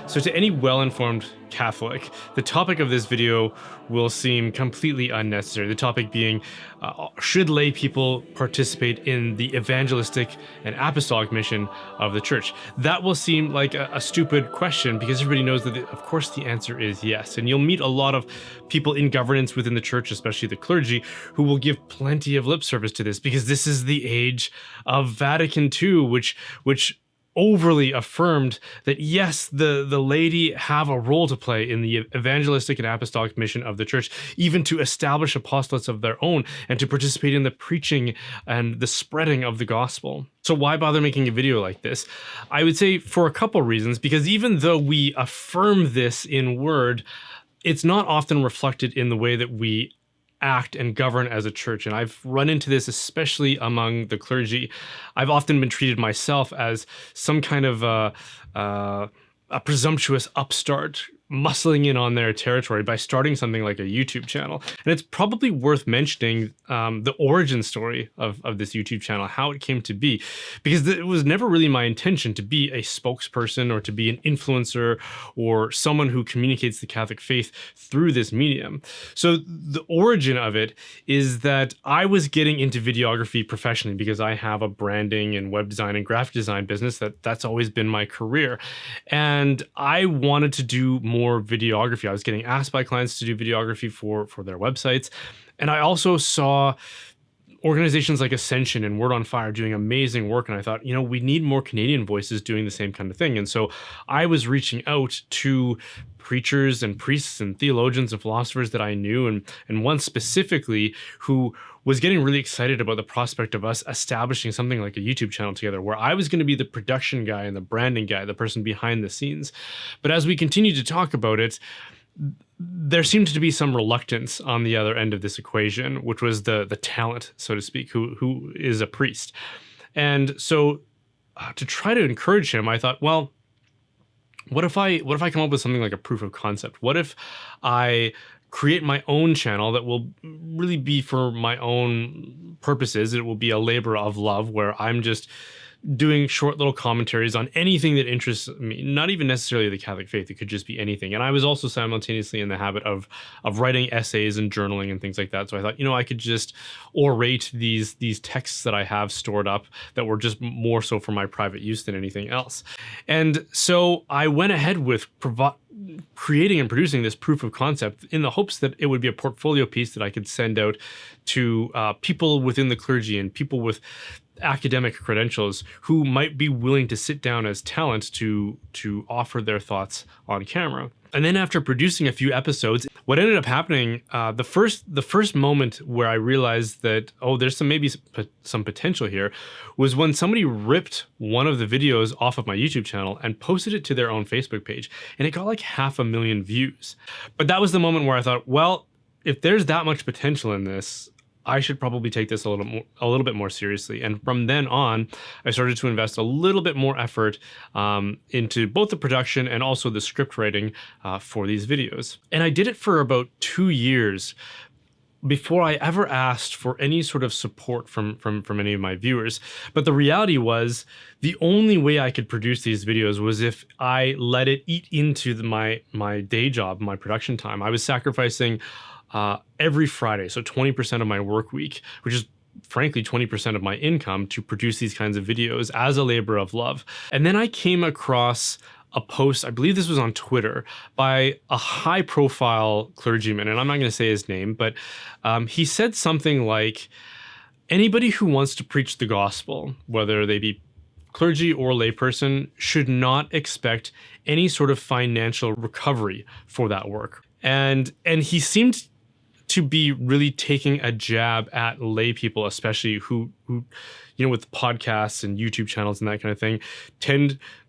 So to any well-informed Catholic, the topic of this video will seem completely unnecessary. The topic being, should lay people participate in the evangelistic and apostolic mission of the church? That will seem like a stupid question because everybody knows that, of course, the answer is yes. And you'll meet a lot of people in governance within the church, especially the clergy, who will give plenty of lip service to this because this is the age of Vatican II, which overly affirmed that yes, the laity have a role to play in the evangelistic and apostolic mission of the church, even to establish apostolates of their own and to participate in the preaching and the spreading of the gospel. So why bother making a video like this? I would say for a couple reasons, because even though we affirm this in word, it's not often reflected in the way that we act and govern as a church. And I've run into this, especially among the clergy. I've often been treated myself as some kind of a presumptuous upstart muscling in on their territory by starting something like a YouTube channel. And it's probably worth mentioning the origin story of this YouTube channel, how it came to be, because it was never really my intention to be a spokesperson or to be an influencer or someone who communicates the Catholic faith through this medium. So the origin of it is that I was getting into videography professionally because I have a branding and web design and graphic design business that's always been my career. And I wanted to do more videography. I was getting asked by clients to do videography for their websites. And I also saw organizations like Ascension and Word on Fire doing amazing work. And I thought, we need more Canadian voices doing the same kind of thing. And so I was reaching out to preachers and priests and theologians and philosophers that I knew, and one specifically who was getting really excited about the prospect of us establishing something like a YouTube channel together where I was going to be the production guy and the branding guy, the person behind the scenes. But as we continued to talk about it, there seemed to be some reluctance on the other end of this equation, which was the talent, so to speak, who is a priest. And so to try to encourage him, I thought, well, what if I come up with something like a proof of concept? What if I create my own channel that will really be for my own purposes? It will be a labor of love where I'm just doing short little commentaries on anything that interests me, not even necessarily the Catholic faith. It could just be anything. And I was also simultaneously in the habit of writing essays and journaling and things like that. So I thought, I could just orate these texts that I have stored up that were just more so for my private use than anything else. And so I went ahead with creating and producing this proof of concept in the hopes that it would be a portfolio piece that I could send out to people within the clergy and people with academic credentials who might be willing to sit down as talent to offer their thoughts on camera. And then after producing a few episodes, what ended up happening, the first moment where I realized that, there's maybe some potential here, was when somebody ripped one of the videos off of my YouTube channel and posted it to their own Facebook page. And it got like 500,000 views. But that was the moment where I thought, well, if there's that much potential in this, I should probably take this a little bit more seriously. And from then on, I started to invest a little bit more effort into both the production and also the script writing for these videos. And I did it for about 2 years before I ever asked for any sort of support from any of my viewers. But the reality was the only way I could produce these videos was if I let it eat into my day job, my production time. I was sacrificing every Friday, so 20% of my work week, which is frankly 20% of my income, to produce these kinds of videos as a labor of love. And then I came across a post, I believe this was on Twitter, by a high-profile clergyman, and I'm not going to say his name, but he said something like, anybody who wants to preach the gospel, whether they be clergy or layperson, should not expect any sort of financial recovery for that work. And he seemed to be really taking a jab at lay people, especially who with podcasts and YouTube channels and that kind of thing,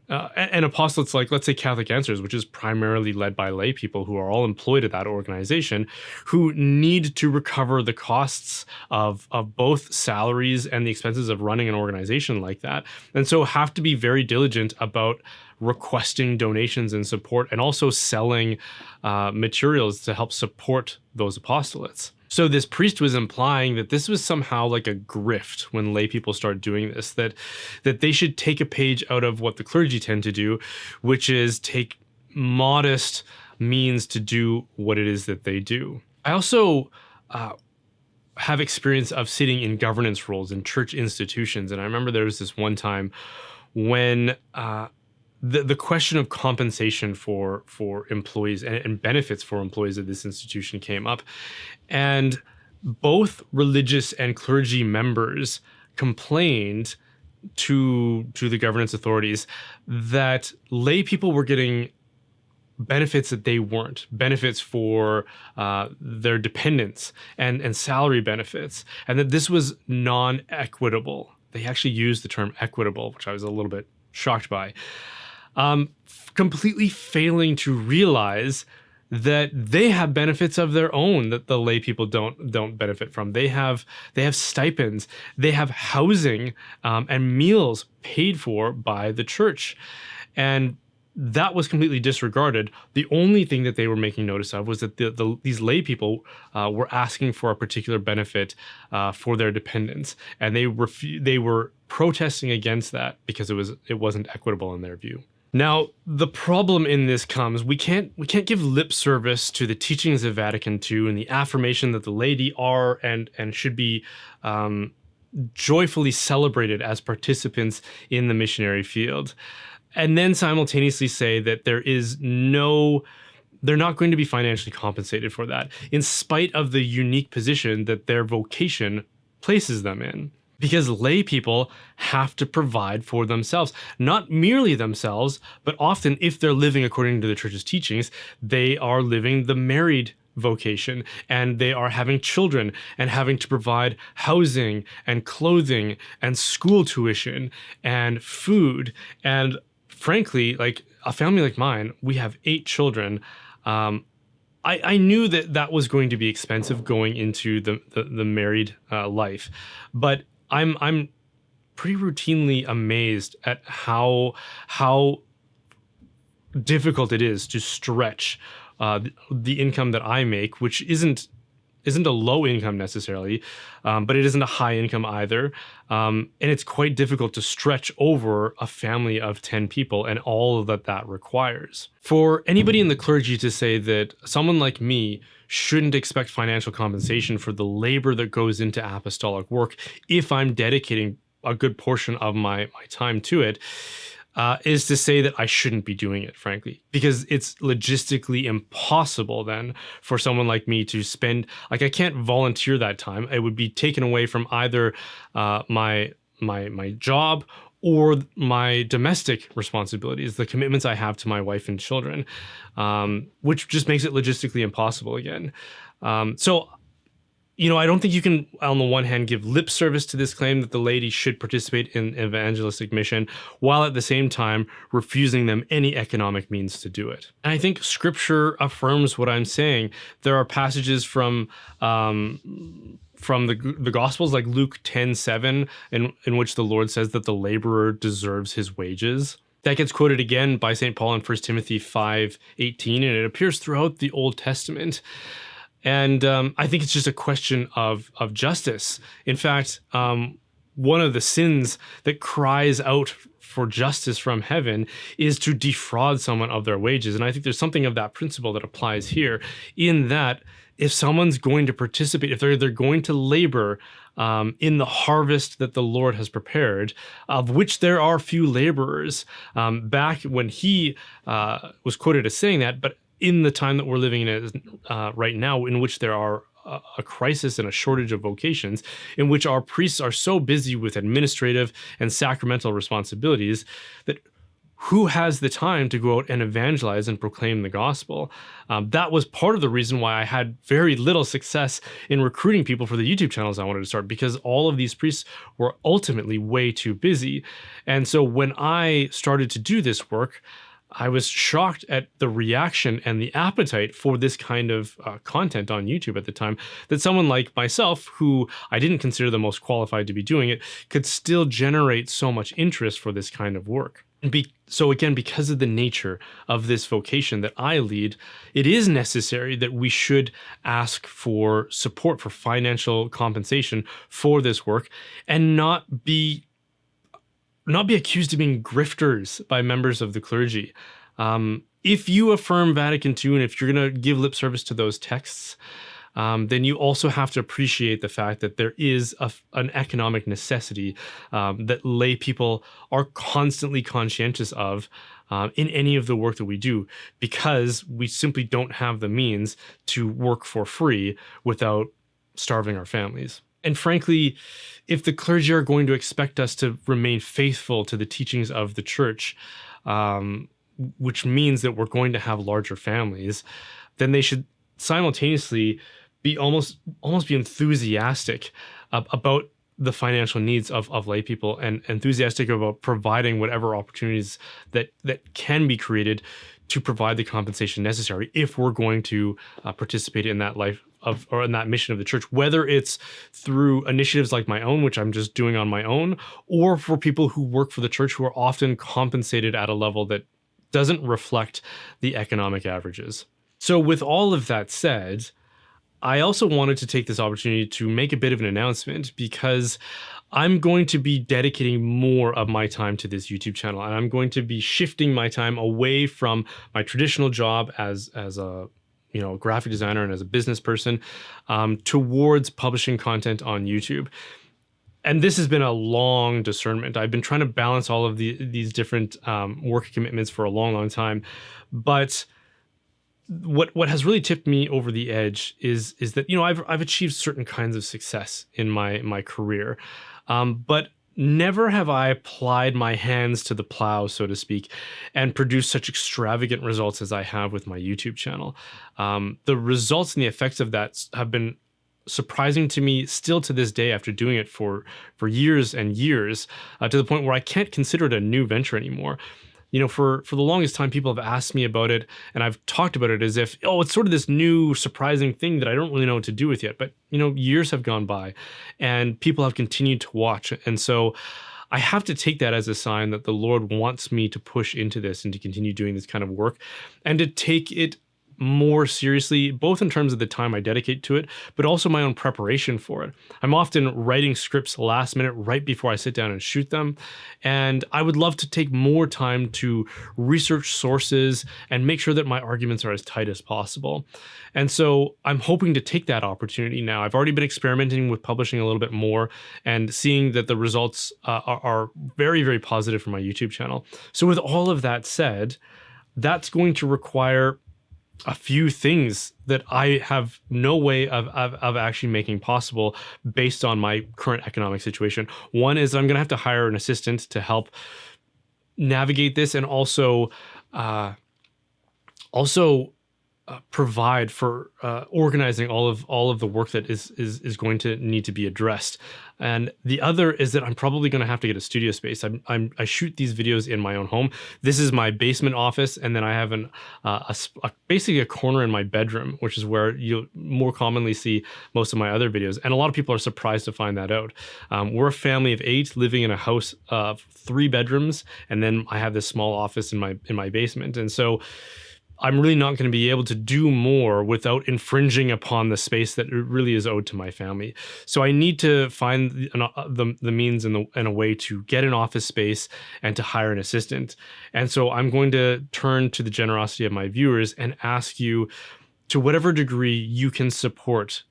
and apostolates like, let's say, Catholic Answers, which is primarily led by lay people who are all employed at that organization, who need to recover the costs of both salaries and the expenses of running an organization like that. And so have to be very diligent about requesting donations and support, and also selling materials to help support those apostolates. So this priest was implying that this was somehow like a grift when lay people start doing this, that they should take a page out of what the clergy tend to do, which is take modest means to do what it is that they do. I also have experience of sitting in governance roles in church institutions. And I remember there was this one time when the question of compensation for employees and benefits for employees at this institution came up. And both religious and clergy members complained to the governance authorities that lay people were getting benefits that they weren't, benefits for their dependents and salary benefits, and that this was non-equitable. They actually used the term equitable, which I was a little bit shocked by. Completely failing to realize that they have benefits of their own that the lay people don't benefit from. They have stipends, they have housing and meals paid for by the church, and that was completely disregarded. The only thing that they were making notice of was that these lay people were asking for a particular benefit for their dependents, and they were protesting against that because it wasn't equitable in their view. Now, the problem in this comes, we can't give lip service to the teachings of Vatican II and the affirmation that the laity are and should be joyfully celebrated as participants in the missionary field, and then simultaneously say that they're not going to be financially compensated for that, in spite of the unique position that their vocation places them in. Because lay people have to provide for themselves, not merely themselves, but often, if they're living according to the church's teachings, they are living the married vocation, and they are having children and having to provide housing and clothing and school tuition and food. And frankly, like a family like mine, we have 8 children. I knew that was going to be expensive going into the married life, but I'm pretty routinely amazed at how difficult it is to stretch the income that I make, which isn't a low income necessarily, but it isn't a high income either. And it's quite difficult to stretch over a family of 10 people and all that requires. For anybody in the clergy to say that someone like me shouldn't expect financial compensation for the labor that goes into apostolic work if I'm dedicating a good portion of my time to it, is to say that I shouldn't be doing it, frankly, because it's logistically impossible then for someone like me to spend, like, I can't volunteer that time. It would be taken away from either my job or my domestic responsibilities, the commitments I have to my wife and children, which just makes it logistically impossible again. So, I don't think you can, on the one hand, give lip service to this claim that the laity should participate in evangelistic mission, while at the same time refusing them any economic means to do it. And I think Scripture affirms what I'm saying. There are passages from the Gospels, like Luke 10:7, in which the Lord says that the laborer deserves his wages. That gets quoted again by St. Paul in 1 Timothy 5:18, and it appears throughout the Old Testament. And I think it's just a question of justice. In fact, one of the sins that cries out for justice from heaven is to defraud someone of their wages. And I think there's something of that principle that applies here, in that if someone's going to participate, if they're going to labor in the harvest that the Lord has prepared, of which there are few laborers, back when he was quoted as saying that, but in the time that we're living in right now, in which there are a crisis and a shortage of vocations, in which our priests are so busy with administrative and sacramental responsibilities that who has the time to go out and evangelize and proclaim the gospel? That was part of the reason why I had very little success in recruiting people for the YouTube channels I wanted to start, because all of these priests were ultimately way too busy. And so when I started to do this work, I was shocked at the reaction and the appetite for this kind of content on YouTube at the time, that someone like myself, who I didn't consider the most qualified to be doing it, could still generate so much interest for this kind of work. So again, because of the nature of this vocation that I lead, it is necessary that we should ask for support, for financial compensation for this work, and not be accused of being grifters by members of the clergy. if you affirm Vatican II and if you're going to give lip service to those texts, then you also have to appreciate the fact that there is an economic necessity that lay people are constantly conscientious of in any of the work that we do, because we simply don't have the means to work for free without starving our families. And frankly, if the clergy are going to expect us to remain faithful to the teachings of the church, which means that we're going to have larger families, then they should simultaneously be almost be enthusiastic about the financial needs of lay people, and enthusiastic about providing whatever opportunities that can be created to provide the compensation necessary if we're going to participate in that life of, or in that mission of the church, whether it's through initiatives like my own, which I'm just doing on my own, or for people who work for the church who are often compensated at a level that doesn't reflect the economic averages. So with all of that said, I also wanted to take this opportunity to make a bit of an announcement, because I'm going to be dedicating more of my time to this YouTube channel, and I'm going to be shifting my time away from my traditional job as a graphic designer and as a business person towards publishing content on YouTube. And this has been a long discernment. I've been trying to balance all of these different work commitments for a long time, but what has really tipped me over the edge is that I've achieved certain kinds of success in my career, but never have I applied my hands to the plow, so to speak, and produced such extravagant results as I have with my YouTube channel. The results and the effects of that have been surprising to me still to this day, after doing it for years and years, to the point where I can't consider it a new venture anymore. For the longest time, people have asked me about it, and I've talked about it as if, it's sort of this new surprising thing that I don't really know what to do with yet. But, years have gone by and people have continued to watch. And so I have to take that as a sign that the Lord wants me to push into this and to continue doing this kind of work, and to take it more seriously, both in terms of the time I dedicate to it, but also my own preparation for it. I'm often writing scripts last minute, right before I sit down and shoot them. And I would love to take more time to research sources and make sure that my arguments are as tight as possible. And so I'm hoping to take that opportunity now. I've already been experimenting with publishing a little bit more and seeing that the results are very, very positive for my YouTube channel. So with all of that said, that's going to require a few things that I have no way of actually making possible based on my current economic situation. One is I'm going to have to hire an assistant to help navigate this, and also provide for organizing all of the work that is going to need to be addressed. And the other is that I'm probably going to have to get a studio space. I shoot these videos in my own home. This is my basement office, and then I have basically a corner in my bedroom, which is where you'll more commonly see most of my other videos. And a lot of people are surprised to find that out. We're a family of 8 living in a house of 3 bedrooms, and then I have this small office in my basement. And so I'm really not going to be able to do more without infringing upon the space that really is owed to my family. So I need to find the means and a way to get an office space and to hire an assistant. And so I'm going to turn to the generosity of my viewers and ask you, to whatever degree you can support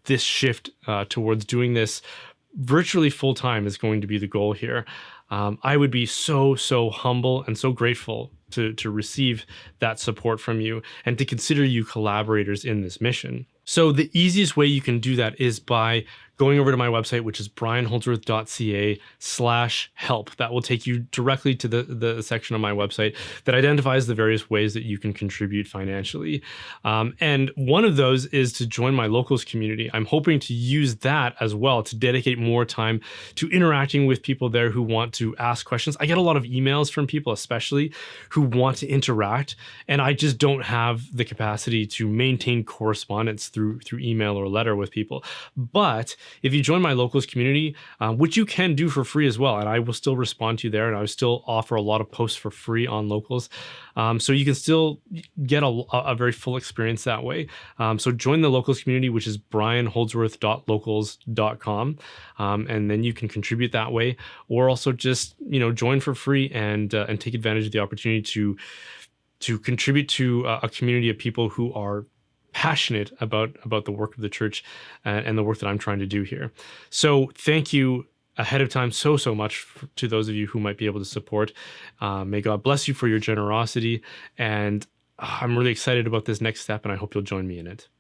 this shift towards doing this virtually full time is going to be the goal here. I would be so humble and so grateful to receive that support from you and to consider you collaborators in this mission. So the easiest way you can do that is by going over to my website, which is brianholdsworth.ca/help. That will take you directly to the section on my website that identifies the various ways that you can contribute financially. And one of those is to join my locals community. I'm hoping to use that as well to dedicate more time to interacting with people there who want to ask questions. I get a lot of emails from people, especially, who want to interact, and I just don't have the capacity to maintain correspondence through email or letter with people. But if you join my locals community, which you can do for free as well, and I will still respond to you there, and I will still offer a lot of posts for free on locals, so you can still get a very full experience that way. So join the locals community, which is brianholdsworth.locals.com, and then you can contribute that way, or also just join for free and take advantage of the opportunity to to contribute to a community of people who are passionate about the work of the church and the work that I'm trying to do here. So thank you ahead of time so much to those of you who might be able to support. May God bless you for your generosity, and I'm really excited about this next step, and I hope you'll join me in it.